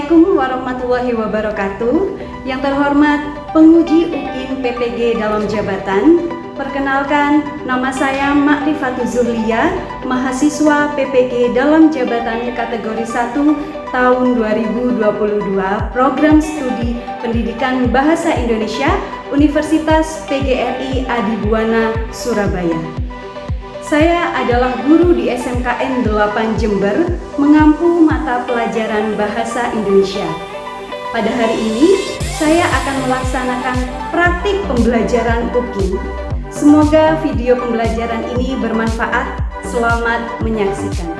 Assalamualaikum warahmatullahi wabarakatuh. Yang terhormat penguji UKIN PPG dalam jabatan, perkenalkan nama saya Ma'rifatul Zuhlia, mahasiswa PPG dalam jabatan kategori 1 tahun 2022, program studi pendidikan bahasa Indonesia Universitas PGRI Adibuana, Surabaya. Saya adalah guru di SMKN 8 Jember, mengampu mata pelajaran bahasa Indonesia. Pada hari ini, saya akan melaksanakan praktik pembelajaran UKIN. Semoga video pembelajaran ini bermanfaat. Selamat menyaksikan.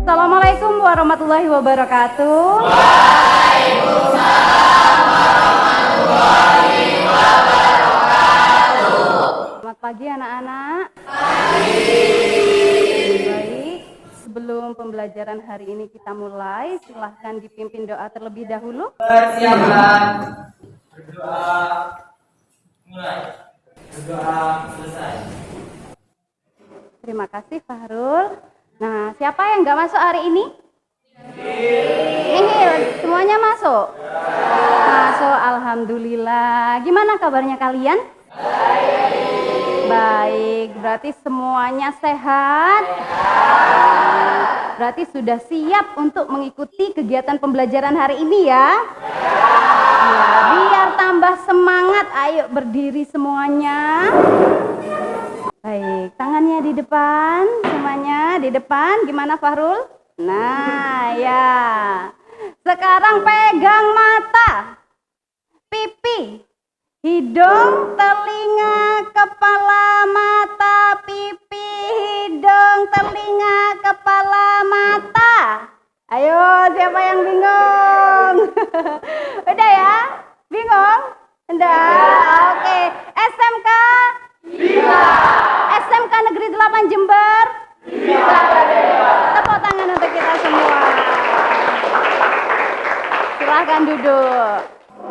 Assalamualaikum warahmatullahi wabarakatuh. Waalaikumsalam warahmatullahi wabarakatuh. Selamat pagi anak-anak. Baik, sebelum pembelajaran hari ini kita mulai, silahkan dipimpin doa terlebih dahulu. Persiapan. Berdoa. Mulai. Berdoa selesai. Terima kasih Fahrul. Nah, siapa yang nggak masuk hari ini? Nihil, semuanya masuk? Masuk, alhamdulillah. Gimana kabarnya kalian? Baik, berarti semuanya sehat? Berarti sudah siap untuk mengikuti kegiatan pembelajaran hari ini ya? Ya, biar tambah semangat, ayo berdiri semuanya. Baik, tangannya di depan, semuanya di depan. Gimana Fahrul? Nah, ya. Sekarang pegang mata, pipi, hidung, telinga, kepala, mata, pipi, hidung, telinga, kepala, mata. Ayo, siapa yang bingung? Udah ya? Bingung? Udah, oke. SMK? SMK Negeri 8 Jember? Tepuk tangan untuk kita semua. Silahkan duduk.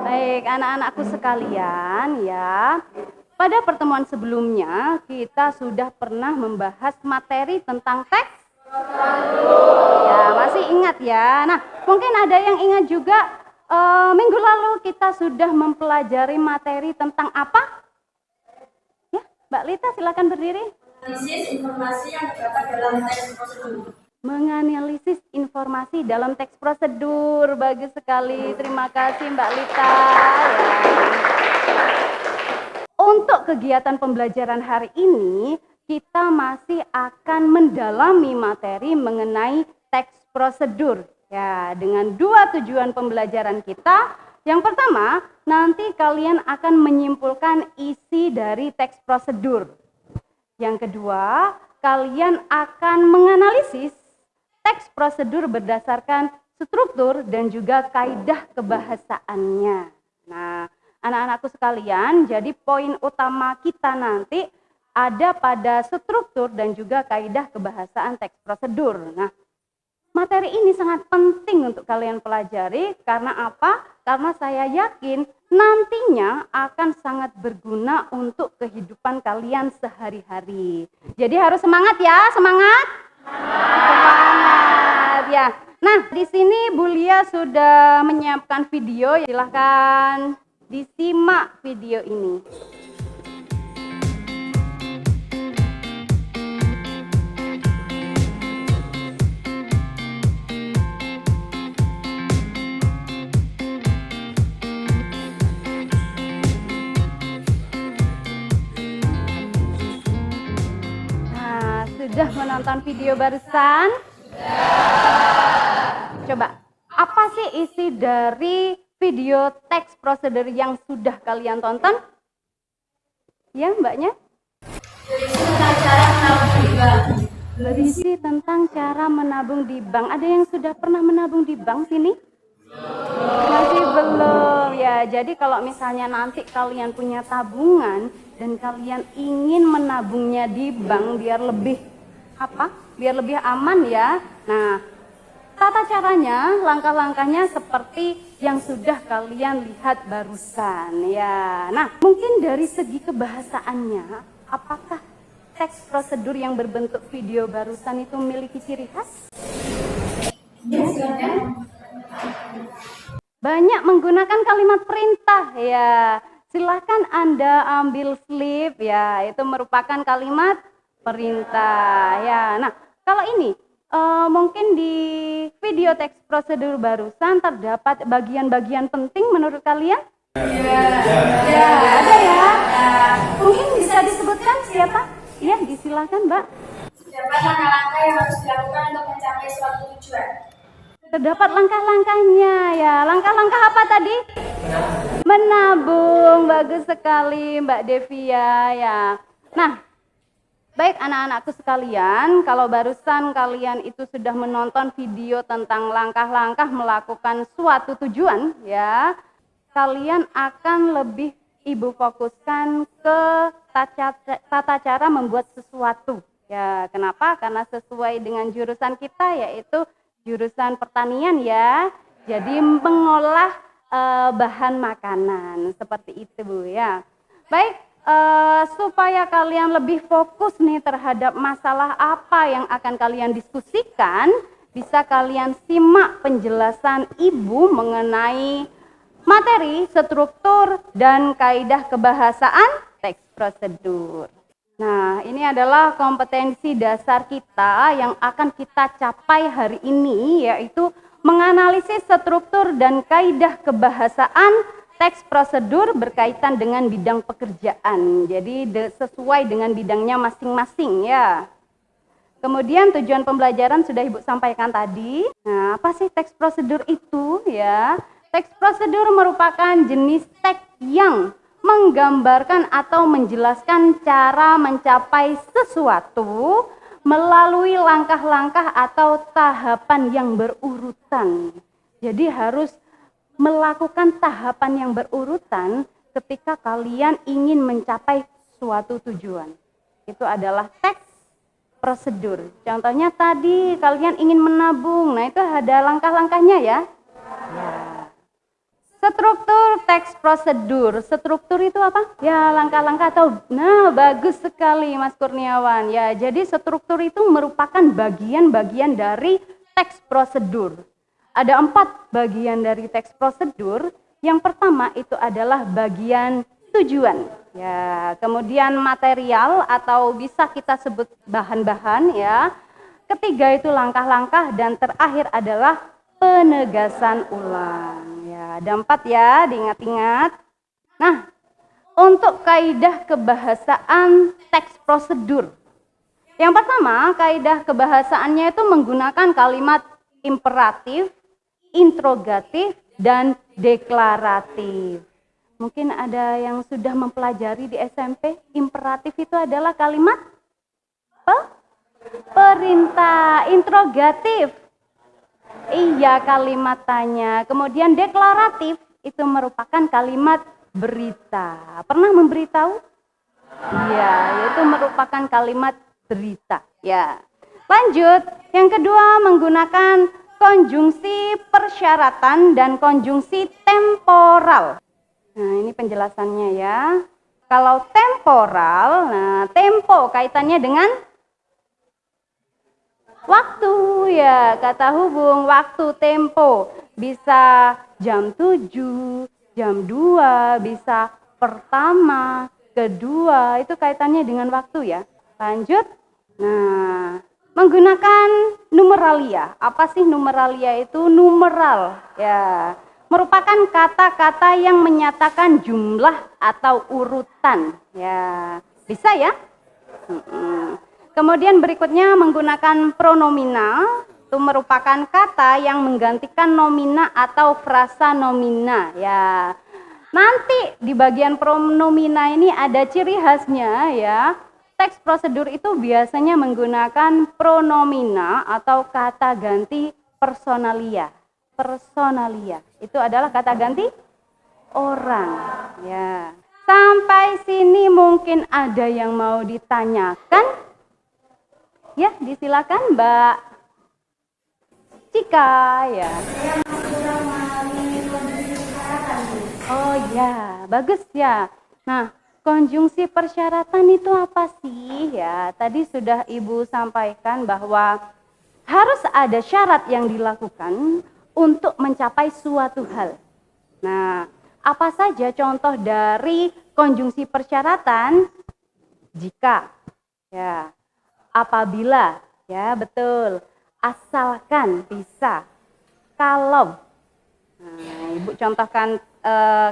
Baik, anak-anakku sekalian ya. Pada pertemuan sebelumnya kita sudah pernah membahas materi tentang teks prosedur. Ya, masih ingat ya. Nah, mungkin ada yang ingat juga minggu lalu kita sudah mempelajari materi tentang apa? Mbak Lita, silakan berdiri. Menganalisis informasi yang terdapat dalam teks prosedur. Menganalisis informasi dalam teks prosedur. Bagus sekali. Terima kasih Mbak Lita. Ya. Untuk kegiatan pembelajaran hari ini, kita masih akan mendalami materi mengenai teks prosedur. Ya, dengan dua tujuan pembelajaran kita. Yang pertama, nanti kalian akan menyimpulkan isi dari teks prosedur. Yang kedua, kalian akan menganalisis teks prosedur berdasarkan struktur dan juga kaidah kebahasaannya. Nah, anak-anakku sekalian, jadi poin utama kita nanti ada pada struktur dan juga kaidah kebahasaan teks prosedur. Nah, materi ini sangat penting untuk kalian pelajari. Karena apa? Karena saya yakin nantinya akan sangat berguna untuk kehidupan kalian sehari-hari. Jadi harus semangat ya, semangat? Semangat ya. Nah, di sini Bu Lia sudah menyiapkan video. Silahkan disimak video ini. Sudah menonton video barusan? Coba, apa sih isi dari video teks prosedur yang sudah kalian tonton? Ya, Mbaknya? Berisi tentang cara menabung di bank. Ada yang sudah pernah menabung di bank sini? Masih belum ya. Jadi kalau misalnya nanti kalian punya tabungan dan kalian ingin menabungnya di bank biar lebih Biar lebih aman ya. Nah, tata caranya, langkah-langkahnya seperti yang sudah kalian lihat barusan ya. Nah, mungkin dari segi kebahasaannya, apakah teks prosedur yang berbentuk video barusan itu memiliki ciri khas? Banyak menggunakan kalimat perintah ya. Silahkan Anda ambil slip ya, itu merupakan kalimat perintah ya. Nah, kalau ini mungkin di video teks prosedur barusan terdapat bagian-bagian penting menurut kalian? Ya, ada ya. Mungkin bisa disebutkan siapa? Ya, disilakan Mbak. Terdapat langkah-langkah yang harus dilakukan untuk mencapai suatu tujuan. Terdapat langkah-langkahnya ya. Langkah-langkah apa tadi? Menabung. Bagus sekali Mbak Devia ya. Nah, baik anak-anakku sekalian, kalau barusan kalian itu sudah menonton video tentang langkah-langkah melakukan suatu tujuan ya, kalian akan lebih ibu fokuskan ke tata cara membuat sesuatu. Ya, kenapa? Karena sesuai dengan jurusan kita yaitu jurusan pertanian ya. Jadi mengolah bahan makanan seperti itu Bu ya. Baik, supaya kalian lebih fokus nih terhadap masalah apa yang akan kalian diskusikan, bisa kalian simak penjelasan Ibu mengenai materi, struktur, dan kaidah kebahasaan teks prosedur. Nah, ini adalah kompetensi dasar kita yang akan kita capai hari ini, yaitu menganalisis struktur dan kaidah kebahasaan teks prosedur berkaitan dengan bidang pekerjaan. Jadi sesuai dengan bidangnya masing-masing ya. Kemudian tujuan pembelajaran sudah Ibu sampaikan tadi. Nah, apa sih teks prosedur itu ya? Teks prosedur merupakan jenis teks yang menggambarkan atau menjelaskan cara mencapai sesuatu melalui langkah-langkah atau tahapan yang berurutan. Jadi harus melakukan tahapan yang berurutan ketika kalian ingin mencapai suatu tujuan. Itu adalah teks prosedur. Contohnya tadi kalian ingin menabung, nah itu ada langkah-langkahnya ya. Struktur teks prosedur. Struktur itu apa? Ya, langkah-langkah atau bagus sekali Mas Kurniawan. Ya, jadi struktur itu merupakan bagian-bagian dari teks prosedur. Ada 4 bagian dari teks prosedur. Yang pertama itu adalah bagian tujuan. Ya, kemudian material atau bisa kita sebut bahan-bahan ya. Ketiga itu langkah-langkah dan terakhir adalah penegasan ulang. Ya, ada 4 ya, diingat-ingat. Nah, untuk kaidah kebahasaan teks prosedur. Yang pertama, kaidah kebahasaannya itu menggunakan kalimat imperatif, interrogatif, dan deklaratif. Mungkin ada yang sudah mempelajari di SMP, imperatif itu adalah kalimat perintah, interrogatif. Iya, kalimat tanya. Kemudian deklaratif itu merupakan kalimat berita. Pernah memberitahu? Iya, itu merupakan kalimat berita. Ya. Lanjut, yang kedua menggunakan konjungsi persyaratan dan konjungsi temporal. Nah, ini penjelasannya ya. Kalau temporal, nah tempo kaitannya dengan waktu ya, kata hubung waktu tempo. Bisa jam 7, jam 2, bisa pertama, kedua, itu kaitannya dengan waktu ya. Lanjut. Nah, menggunakan numeralia. Apa sih numeralia itu? Numeral ya. Merupakan kata-kata yang menyatakan jumlah atau urutan ya. Bisa ya? Kemudian berikutnya menggunakan pronominal. itu merupakan kata yang menggantikan nomina atau frasa nomina ya. Nanti di bagian pronomina ini ada ciri khasnya ya. Teks prosedur itu biasanya menggunakan pronomina atau kata ganti personalia. Personalia itu adalah kata ganti orang ya. Sampai sini mungkin ada yang mau ditanyakan? Ya, disilakan Mbak Cika ya. Oh ya, bagus ya. Nah, konjungsi persyaratan itu apa sih ya? Tadi sudah Ibu sampaikan bahwa harus ada syarat yang dilakukan untuk mencapai suatu hal. Nah, apa saja contoh dari konjungsi persyaratan? Jika, ya, apabila, ya betul, asalkan bisa, kalau. Nah, Ibu contohkan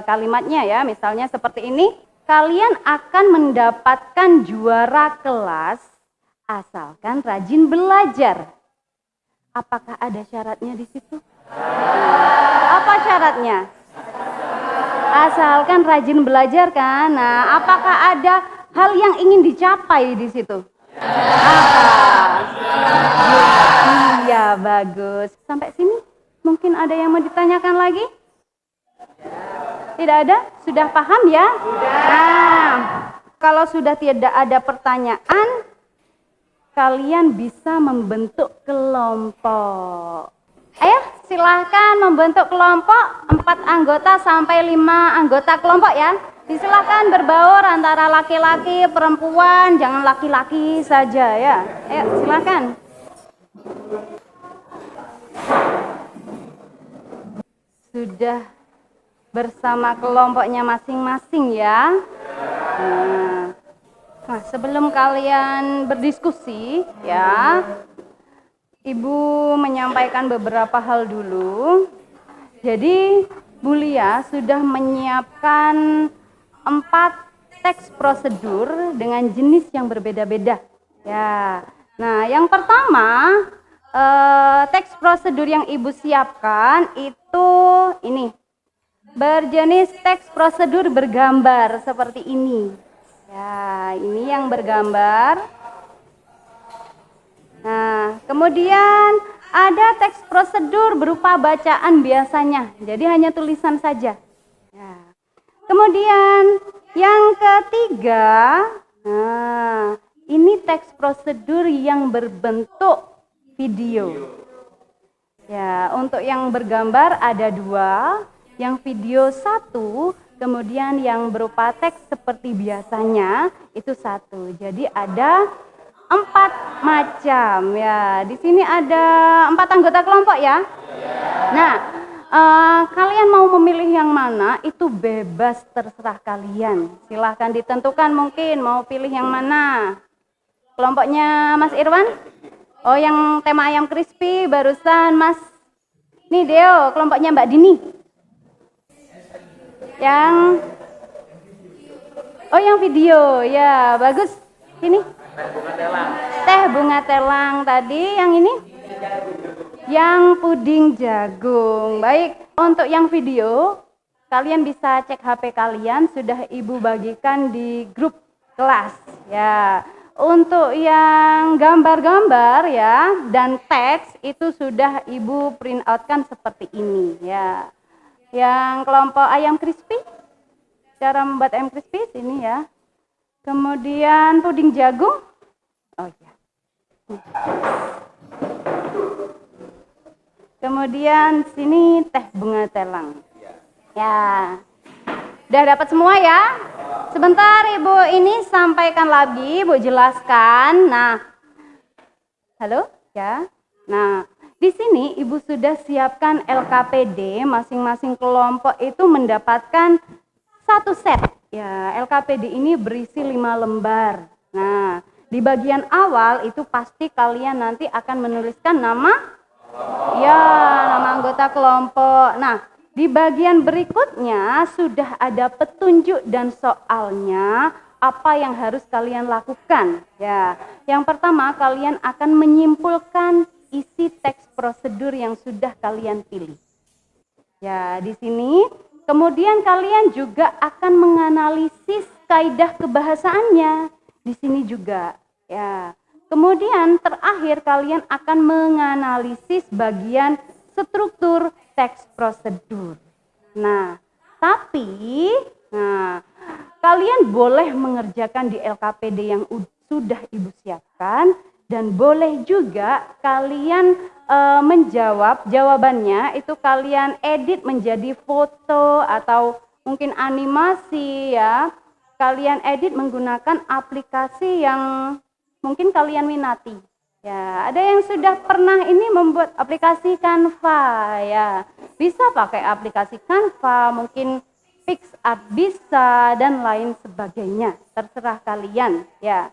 kalimatnya ya, misalnya seperti ini, kalian akan mendapatkan juara kelas asalkan rajin belajar. Apakah ada syaratnya di situ? Apa syaratnya? Asalkan rajin belajar kan. Nah, apakah ada hal yang ingin dicapai di situ? Iya, bagus. Sampai sini mungkin ada yang mau ditanyakan lagi? Tidak ada? Sudah paham ya? Nah, kalau sudah tidak ada pertanyaan, kalian bisa membentuk kelompok. Ayo, silahkan membentuk kelompok 4 anggota sampai 5 anggota kelompok ya. Silahkan berbaur antara laki-laki, perempuan, jangan laki-laki saja ya. Ayo, silahkan. Sudah bersama kelompoknya masing-masing ya. Nah, sebelum kalian berdiskusi ya, Ibu menyampaikan beberapa hal dulu. Jadi, Bu Lia sudah menyiapkan 4 teks prosedur dengan jenis yang berbeda-beda. Ya. Nah, yang pertama, teks prosedur yang Ibu siapkan itu ini. Berjenis teks prosedur bergambar seperti ini. Ya, ini yang bergambar. Nah, kemudian ada teks prosedur berupa bacaan biasanya. Jadi hanya tulisan saja. Ya. Kemudian yang ketiga, nah, ini teks prosedur yang berbentuk video. Ya, untuk yang bergambar ada 2, yang video 1, kemudian yang berupa teks seperti biasanya itu 1. Jadi ada 4 macam ya. Di sini ada 4 anggota kelompok ya. Nah, kalian mau memilih yang mana itu bebas, terserah kalian. Silahkan ditentukan, mungkin mau pilih yang mana. Kelompoknya Mas Irwan? Oh, yang tema ayam crispy barusan Mas Deo, kelompoknya Mbak Dini. Yang video ya, bagus. Ini teh bunga telang tadi, yang ini yang puding jagung. Baik, untuk yang video kalian bisa cek HP kalian, sudah Ibu bagikan di grup kelas ya. Untuk yang gambar-gambar ya dan teks itu sudah Ibu print outkan seperti ini ya. Yang kelompok ayam crispy, cara membuat ayam crispy sini ya. Kemudian puding jagung. Oh ya. Kemudian sini teh bunga telang. Ya. Udah dapat semua ya? Sebentar Ibu ini sampaikan lagi, Ibu jelaskan. Nah. Halo? Ya. Nah, di sini Ibu sudah siapkan LKPD, masing-masing kelompok itu mendapatkan 1 set. Ya, LKPD ini berisi 5 lembar. Nah, di bagian awal itu pasti kalian nanti akan menuliskan nama nama anggota kelompok. Nah, di bagian berikutnya sudah ada petunjuk dan soalnya apa yang harus kalian lakukan. Ya, yang pertama kalian akan menyimpulkan isi teks prosedur yang sudah kalian pilih. Ya, di sini kemudian kalian juga akan menganalisis kaidah kebahasaannya. Di sini juga, ya. Kemudian terakhir kalian akan menganalisis bagian struktur teks prosedur. Nah, tapi kalian boleh mengerjakan di LKPD yang sudah Ibu siapkan dan boleh juga kalian menjawab jawabannya itu kalian edit menjadi foto atau mungkin animasi ya. Kalian edit menggunakan aplikasi yang mungkin kalian minati. Ya, ada yang sudah pernah ini membuat aplikasi Canva ya. Bisa pakai aplikasi Canva, mungkin PixArt bisa dan lain sebagainya. Terserah kalian ya.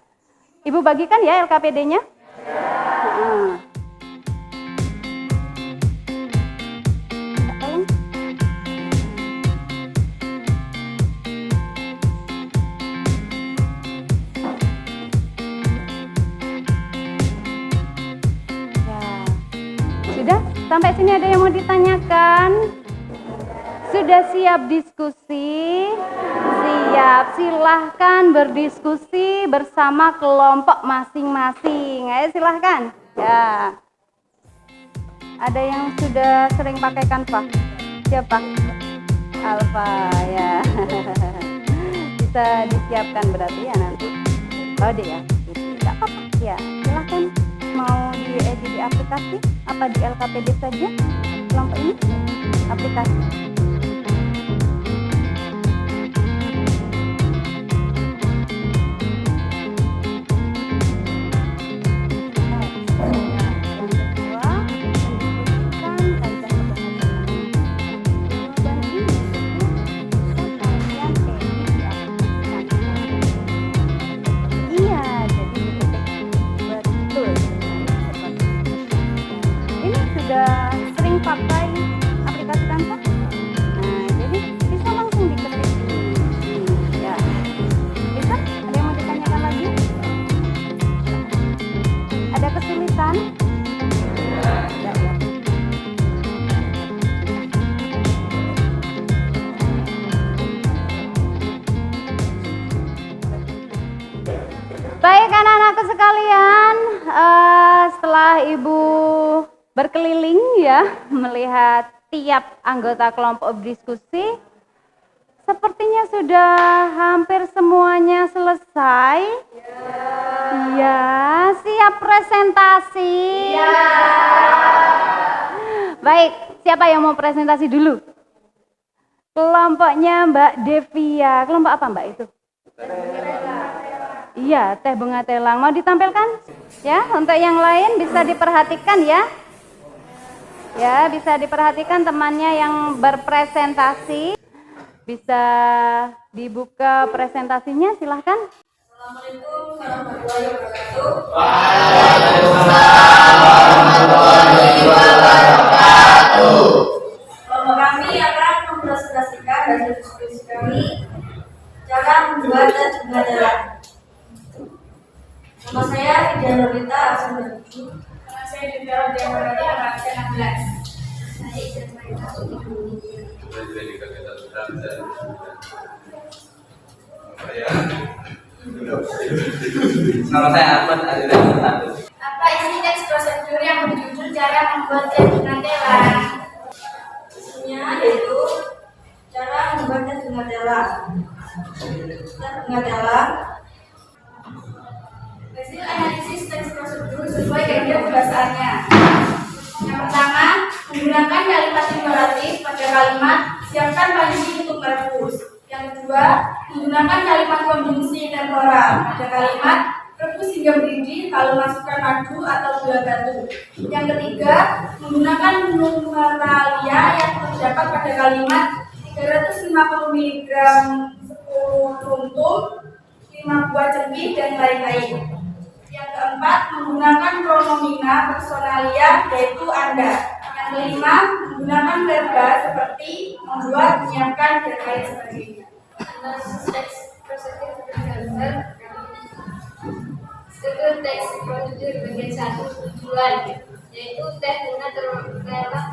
Ibu bagikan ya LKPD-nya? Ya. Sudah? Sampai sini ada yang mau ditanyakan? Sudah siap diskusi? Siap, silahkan berdiskusi bersama kelompok masing-masing. Ayo silahkan. Ya. Ada yang sudah sering pakai Canva? Siapa? Alfa, ya. Bisa disiapkan berarti ya nanti. Oh deh ya, tidak apa-apa. Ya, silahkan. Mau diedit di aplikasi? Apa di LKPD saja? Kelompok ini? Aplikasi. Sudah sering pakai aplikasi Canva? Nah, jadi bisa langsung diketik ini. Ya. Bisa? Ada yang mau ditanyakan lagi? Ada kesulitan? Tidak ya. Baik anak-anakku sekalian, setelah Ibu berkeliling ya, melihat tiap anggota kelompok berdiskusi. Sepertinya sudah hampir semuanya selesai. Ya, siap presentasi. Ya. Baik, siapa yang mau presentasi dulu? Kelompoknya Mbak Devia. Kelompok apa Mbak itu? Iya, teh bunga telang. Mau ditampilkan? Ya, untuk yang lain bisa diperhatikan ya. Ya, bisa diperhatikan temannya yang berpresentasi. Bisa dibuka presentasinya, silahkan. Assalamualaikum warahmatullahi wabarakatuh. Waalaikumsalam warahmatullahi wabarakatuh. Kelompok kami akan mempresentasikan hasil diskusi kami cara membuat dan pembelajaran. Nama saya Vidya Nurita Absen 7. Nama saya juga Vidya Nurita Absen 16. Nama saya Ahmad Adil 1. Apa isi teks prosedur yang berjudul cara membuat tes bunga telang? Isinya yaitu cara membuat tes bunga telang. Tes bunga telang. Hasil analisis teks prosedur sesuai kaidah kebahasaannya. Yang pertama, menggunakan kalimat imperatif pada kalimat siapkan panci untuk merebus. Yang kedua, menggunakan kalimat konjungsi temporal pada kalimat rebus hingga mendidih kalau masukkan madu atau gula batu. Yang ketiga, menggunakan numeralia yang terdapat pada kalimat 350 mg 10 tuntung, 5 buah cengkih, dan lain-lain. Yang keempat, menggunakan pronomina personalia yaitu Anda. Yang kelima, menggunakan verba seperti membuat, menyiapkan, dan lain sebagainya. Analisis teks prosedur berdasar struktur teks prosedur bagian 1 tujuan. yaitu teh bunga terlelak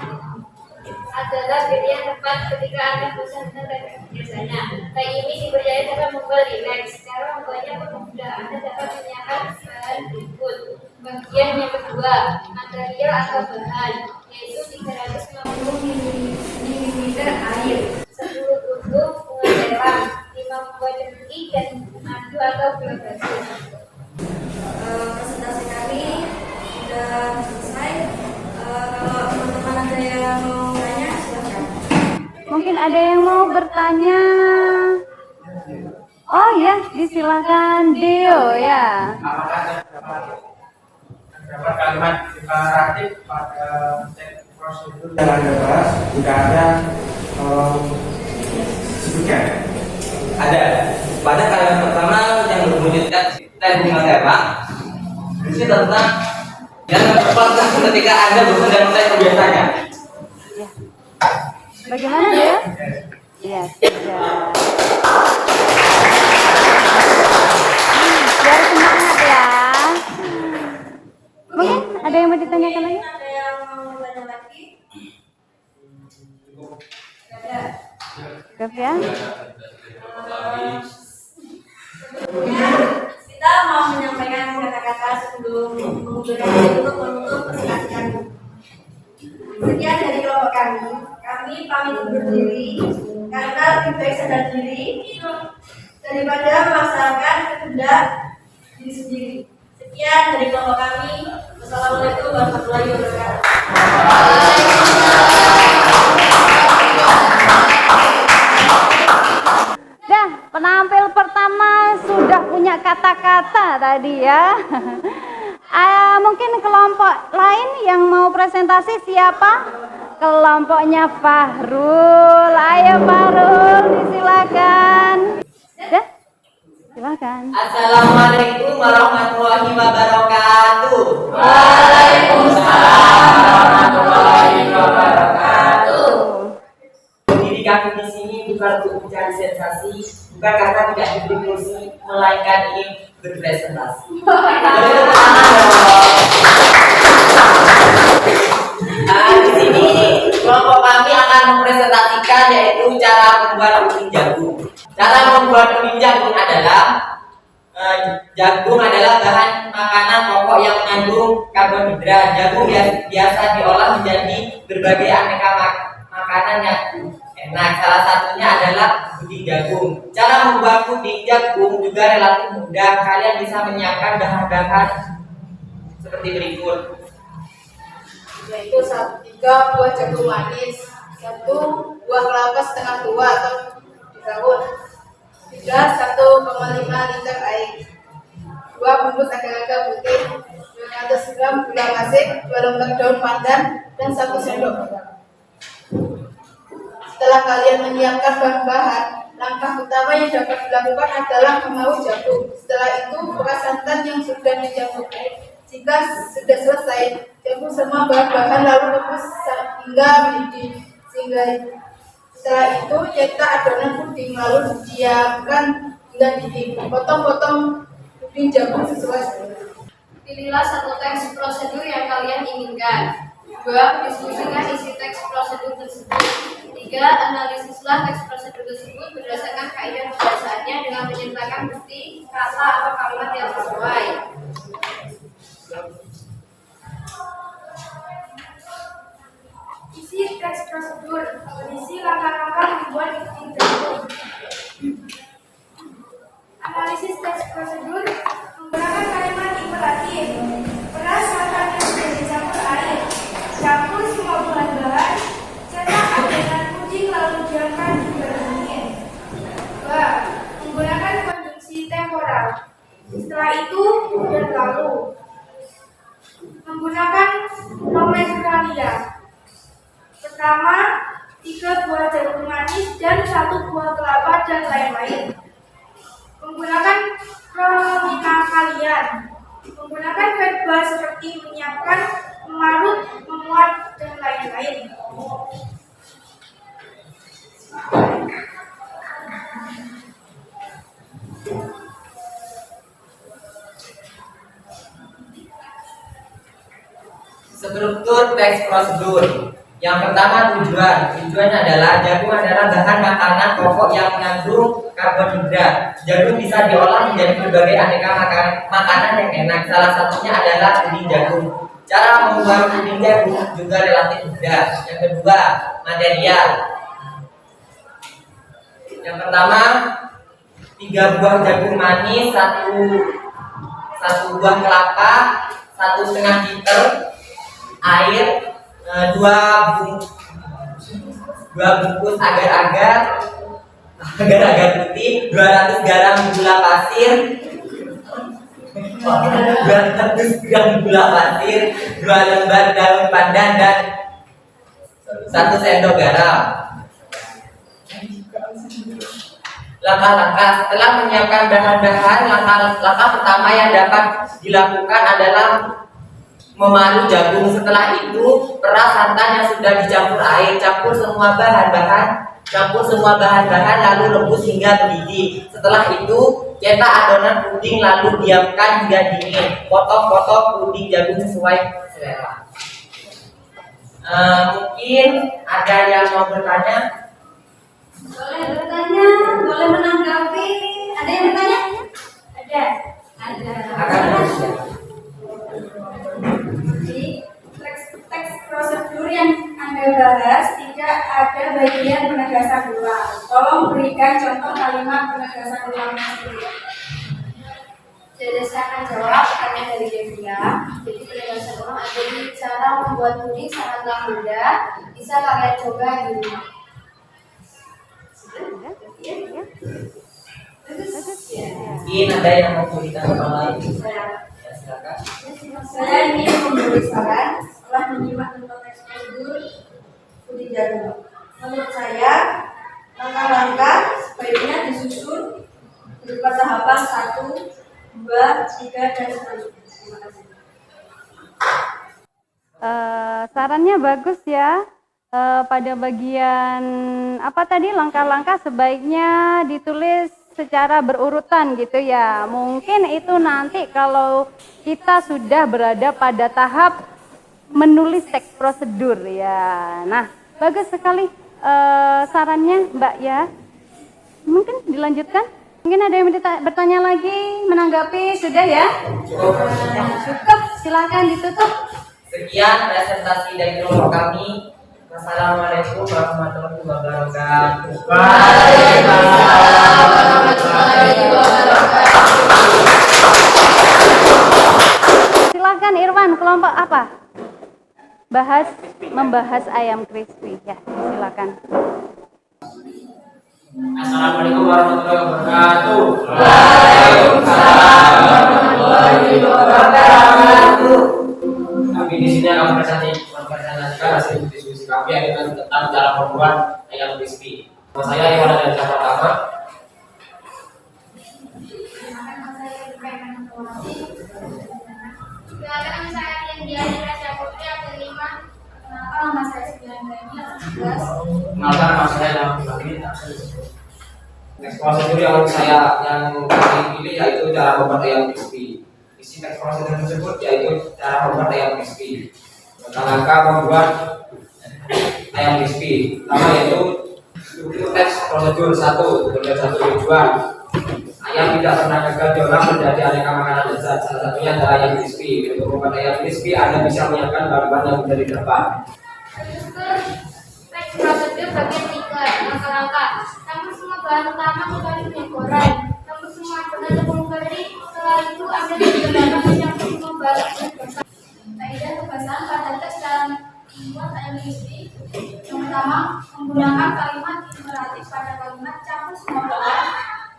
adalah pilihan tepat ketika Anda bosan dengan teh biasanya. Teh ini dipercaya dapat membuat rileks. Cara membuatnya mudah. Anda dapat menyiapkan bahan berikut. Bagian yang kedua, material atau bahan, yaitu 350 ml air, 10 bubuk bunga telang, 5 buah jeruk dan madu atau gula batu. Presentasi kami sudah selesai. Kalau teman-teman ada yang mau tanya, silakan. Mungkin ada yang mau bertanya. Oh ya, disilakan Dio ya. Dapat kalimat imperatif pada teks prosedur yang Anda bahas tidak ada sebutkan? Ada. Pada kalimat pertama yang berwujudkan teh bunga telang, berisi tentang yang terpaksa ketika Anda bosan dengan teh biasanya. Bagaimana Dio? Iya, sudah. Biar semangat ya. Mungkin ada yang mau ditanyakan lagi? Ada yang mau tanya lagi? Ada. Cukup ya. Kita mau menyampaikan kata-kata sebelum untuk menutup persilakan. Sekian dari kelompok kami pamit undur diri karena lebih baik sadar diri daripada memaksakan kehendak diri sendiri. Sekian dari kelompok kami. Wassalamualaikum warahmatullahi wabarakatuh. Dah, penampil pertama sudah punya kata-kata tadi ya. Mungkin kelompok lain yang mau presentasi siapa? Kelompoknya Fahrul. Ayo Fahrul, disilakan. Dah, silakan. Assalamualaikum warahmatullahi wabarakatuh. Diri kami di sini bukan untuk mencari sensasi, bukan karena tidak diberi kursi, melainkan ingin berpresentasi. Di sini kelompok kami akan mempresentasikan yaitu cara membuat puding jagung. Cara membuat puding jagung adalah jagung adalah bahan makanan pokok yang mengandung karbohidrat. Jagung biasa diolah menjadi berbagai aneka makanan yang enak. Salah satunya adalah puding jagung. Cara membuat puding jagung juga relatif mudah. Kalian bisa menyiapkan bahan-bahan seperti berikut. Yaitu 3 buah jagung manis, 1 buah kelapa setengah tua atau didaun, 1,5 liter air, 2 bungkus agar-agar putih, 200 gram gula pasir, 2 lembar daun pandan, dan 1 sendok garam. Setelah kalian menyiapkan bahan-bahan, langkah utama yang dapat dilakukan adalah mengaul jagung. Setelah itu, beras santan yang sudah dicampur air. Jika sudah selesai, campur semua bahan-bahan lalu rebus hingga mendidih. Setelah itu, cetak adonan puding lalu didiamkan hingga didih. Potong-potong puding jagung sesuai selera. Pilihlah satu teks prosedur yang kalian inginkan. 2. Diskusikan isi teks prosedur tersebut. 3. Analisislah teks prosedur tersebut berdasarkan kaidah pembahasannya dengan menyertakan bukti, kata atau kalimat yang sesuai. Isi teks prosedur, berisi langkah-langkah membuat puding jagung. Analisis teks prosedur menggunakan kalimat imperatif. Beras santan yang sudah dicampur air. Campur semua bahan-bahan. Cetak adonan puding lalu diamkan hingga dingin. 2. Menggunakan konjungsi temporal. Setelah itu, dan lalu. Menggunakan nomenklatura. Pertama, 3 buah jagung manis dan 1 buah kelapa dan lain-lain. Menggunakan kronomika kalian. Menggunakan verba seperti menyiapkan, memarut, memuat, dan lain-lain. Sebelum teks prosedur. Yang pertama tujuan. Tujuan adalah jagung adalah bahan makanan pokok yang mengandung karbohidrat. Jagung bisa diolah menjadi berbagai aneka makanan yang enak. Salah satunya adalah puding jagung. Cara membuat puding jagung juga relatif mudah. Yang kedua, material. Yang pertama, 3 buah jagung manis, satu buah kelapa, 1,5 liter air, 2 bungkus agar-agar putih, 200 gram gula pasir, 200 gram gula pasir, 2 lembar daun pandan dan 1 sendok garam. Langkah-langkah setelah menyiapkan bahan-bahan, langkah pertama yang dapat dilakukan adalah memalu jagung. Setelah itu, peras santan yang sudah dicampur air, campur semua bahan-bahan lalu rebus hingga mendidih. Setelah itu, cetak adonan puding lalu diamkan hingga dingin. Potong-potong puding jagung sesuai selera. Mungkin ada yang mau bertanya? Boleh bertanya, boleh menanggapi. Ada yang bertanya? Ada. Jadi teks prosedur yang Anda bahas tidak ada bagian penegasan ulang. Tolong berikan contoh kalimat penegasan ulangnya sendiri. Jadi saya akan jawab pertanyaan dari Devia. Jadi penegasan ulang ada di cara membuat puding sangatlah mudah. Bisa kalian coba di rumah. Mungkin ada yang mau cerita lain? Ya, silakan. Saya ingin memberi saran setelah menyimak tentang teks prosedur puding jagung. Menurut saya, langkah-langkah sebaiknya disusun berupa tahapan 1, 2, 3, dan seterusnya. Terima kasih. Sarannya bagus ya. Pada bagian apa tadi, langkah-langkah sebaiknya ditulis secara berurutan gitu ya. Mungkin itu nanti kalau kita sudah berada pada tahap menulis teks prosedur ya. Nah, bagus sekali sarannya Mbak ya. Mungkin dilanjutkan. Mungkin ada yang bertanya lagi, menanggapi sudah ya? Cukup, silakan ditutup. Sekian presentasi dari kelompok kami. Wassalamualaikum warahmatullahi wabarakatuh. Waalaikumsalam warahmatullahi wabarakatuh. Silakan Irwan, kelompok apa? Membahas ayam crispy ya, silakan. Assalamualaikum warahmatullahi wabarakatuh. Waalaikumsalam warahmatullahi wabarakatuh. Kami di sini akan mempresentasikan hasil diskusi kami yaitu tentang cara membuat ayam crispy. Nama saya Iwan dari yang pertama. Silakan saya yang dialih Rasa Putri yang kelima. Nama saya Sugiandani yang 11. Kenalkan nama saya Ilham Ibrahim. Teks prosedur yang kami pilih yaitu cara membuat ayam crispy. Isi teks prosedur tersebut yaitu cara membuat ayam crispy. Langkah membuat ayam crispy. Pertama yaitu teks prosedur 1. Kemudian 1 tujuan. Ayam tidak pernah gagal diolah menjadi aneka makanan lezat. Salah satunya adalah ayam crispy. Untuk membuat ayam crispy, Anda bisa menyiapkan bahan-bahan yang mudah didapat. Teks prosedur bagian 3. Langkah-langkah. Campur semua bahan utama kecuali minyak goreng. Campur semua adonan tepung kering. Setelah itu Anda digunakan mencampur semua bahan utama. Kaidah pembahasan pada teks dalam membuat ayam crispy. Yang pertama, menggunakan kalimat imperatif pada kalimat campur semua bahan.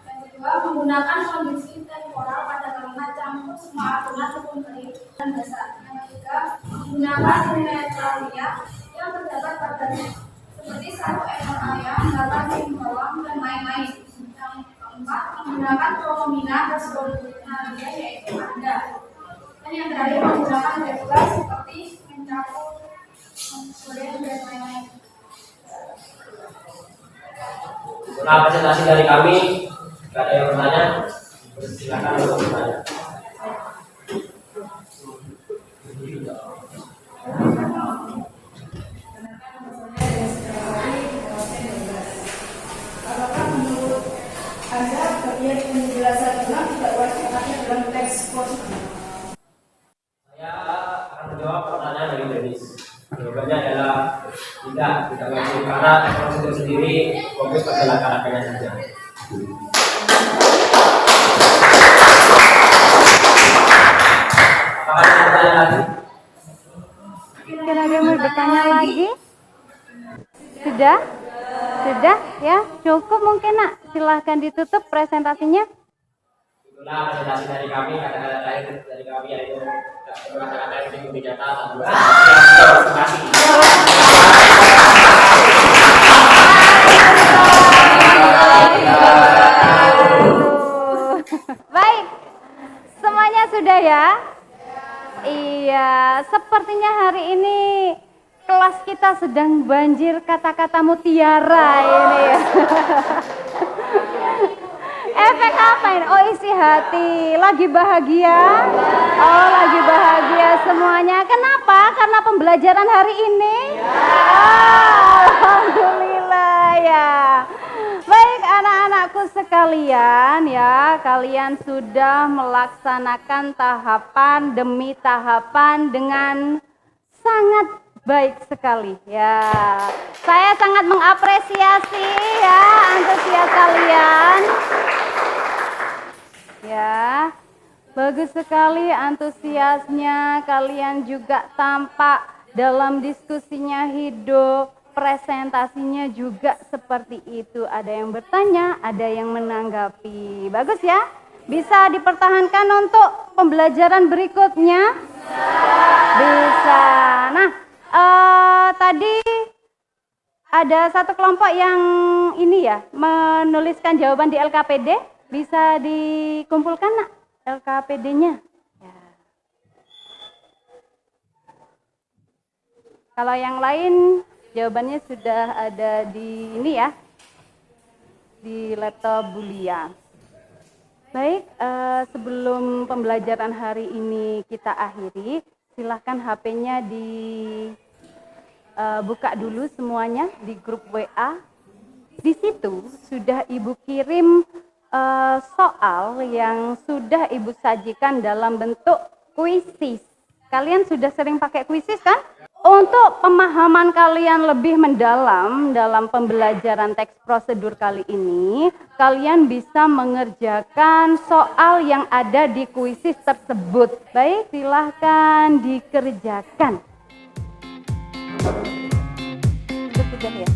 Yang kedua, menggunakan kondisi temporal pada kalimat campur semua adonan tepung kering dan basah. Yang ketiga, menggunakan neteralia yang terdapat padanya seperti 1 ekor ayam, 8 piring bawang, dan lain-lain. Yang keempat, menggunakan promina resolusinya yaitu Anda. Dan yang terakhir, menggunakan regular seperti mencampur goreng dan lain-lain. Setelah presentasi dari kami, jika ada yang bertanya, silakan untuk bertanya. tidak wajib karena teks prosedur sendiri fokus pada langkah-langkahnya saja. Apakah ada pertanyaan lagi? Mungkin ada yang mau bertanya lagi? Sudah? Sudah ya? Cukup mungkin nak. Silahkan ditutup presentasinya. Itulah presentasi dari kami, kata-kata terakhir dari kami yaitu kata-kata yang mengikuti data terima kasih. Baik, semuanya sudah ya? Iya, sepertinya hari ini kelas kita sedang banjir kata-kata mutiara ini. Efek apa ini? Oh, isi hati. Lagi bahagia? Oh, lagi bahagia semuanya. Kenapa? Karena pembelajaran hari ini? Alhamdulillah ya. Baik anak-anakku sekalian ya, kalian sudah melaksanakan tahapan demi tahapan dengan sangat baik sekali ya. Saya sangat mengapresiasi ya antusias kalian. Ya, bagus sekali antusiasnya, kalian juga tampak dalam diskusinya hidup, presentasinya juga seperti itu. Ada yang bertanya, ada yang menanggapi. Bagus ya? Bisa dipertahankan untuk pembelajaran berikutnya? Bisa. Nah, tadi ada satu kelompok yang ini ya, menuliskan jawaban di LKPD. Bisa dikumpulkan nak LKPD-nya? Ya. Kalau yang lain jawabannya sudah ada di ini ya, di laptop Bulia. Baik, sebelum pembelajaran hari ini kita akhiri, silahkan HP-nya dibuka dulu semuanya di grup WA. Di situ sudah Ibu kirim soal yang sudah Ibu sajikan dalam bentuk kuisis. Kalian sudah sering pakai kuisis kan? Untuk pemahaman kalian lebih mendalam dalam pembelajaran teks prosedur kali ini, kalian bisa mengerjakan soal yang ada di kuisis tersebut. Baik, silahkan dikerjakan. Itu sudah ya?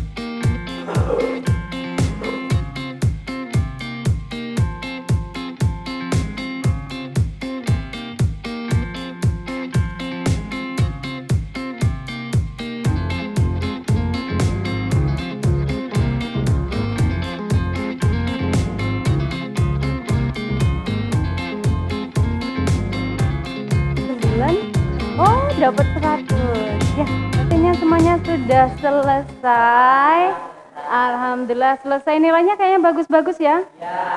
Oh, dapat 100. Ya, artinya semuanya sudah selesai. Alhamdulillah selesai. Nilainya kayaknya bagus-bagus ya.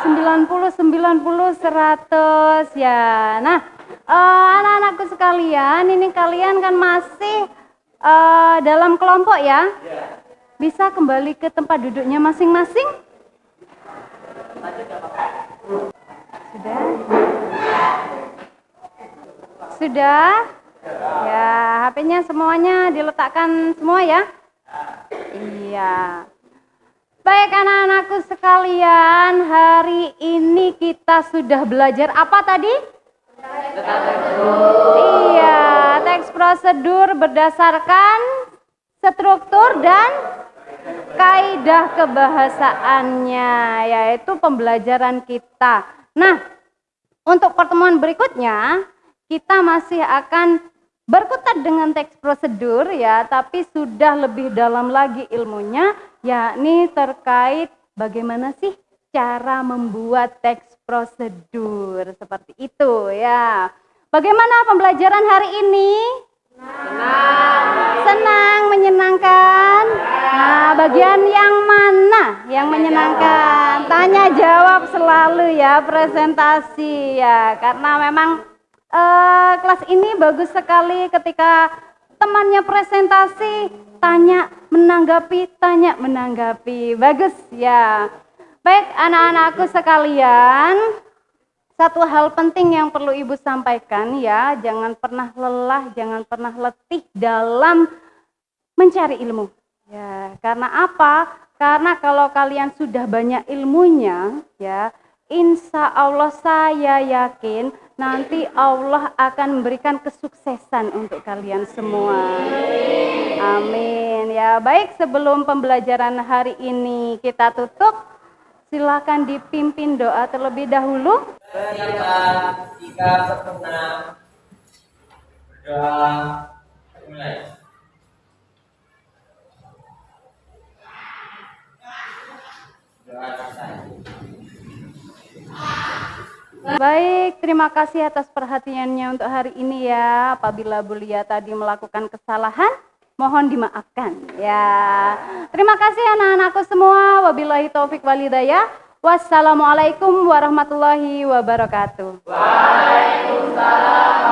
90, 90, 100 ya. Nah, anak-anakku sekalian, ini kalian kan masih dalam kelompok ya. Bisa kembali ke tempat duduknya masing-masing? Sudah? Sudah? Ya, HP-nya semuanya diletakkan semua ya? Iya. Baik anak-anakku sekalian, hari ini kita sudah belajar apa tadi? Iya, teks prosedur berdasarkan struktur dan kaidah kebahasaannya, yaitu pembelajaran kita. Nah, untuk pertemuan berikutnya, kita masih akan berkutat dengan teks prosedur ya, tapi sudah lebih dalam lagi ilmunya, yakni terkait bagaimana sih cara membuat teks prosedur seperti itu ya. Bagaimana pembelajaran hari ini? Senang, menyenangkan. Nah, bagian yang mana yang menyenangkan? Tanya jawab selalu ya, presentasi ya, karena memang kelas ini bagus sekali ketika temannya presentasi, tanya menanggapi. Bagus ya. Baik anak-anakku sekalian, satu hal penting yang perlu Ibu sampaikan ya, jangan pernah lelah, jangan pernah letih dalam mencari ilmu. Ya, Ya, karena apa? Karena kalau kalian sudah banyak ilmunya, ya, insya Allah saya yakin nanti Allah akan memberikan kesuksesan untuk kalian semua. Amin. Ya, baik, sebelum pembelajaran hari ini kita tutup, silakan dipimpin doa terlebih dahulu. Berikan 3 sempurna. Berdoa. Mulai. Doa selesai. Baik, terima kasih atas perhatiannya untuk hari ini ya. Apabila Bulia tadi melakukan kesalahan, mohon dimaafkan ya. Terima kasih anak-anakku semua. Wabillahi taufik walhidayah. Wassalamualaikum warahmatullahi wabarakatuh. Waalaikumsalam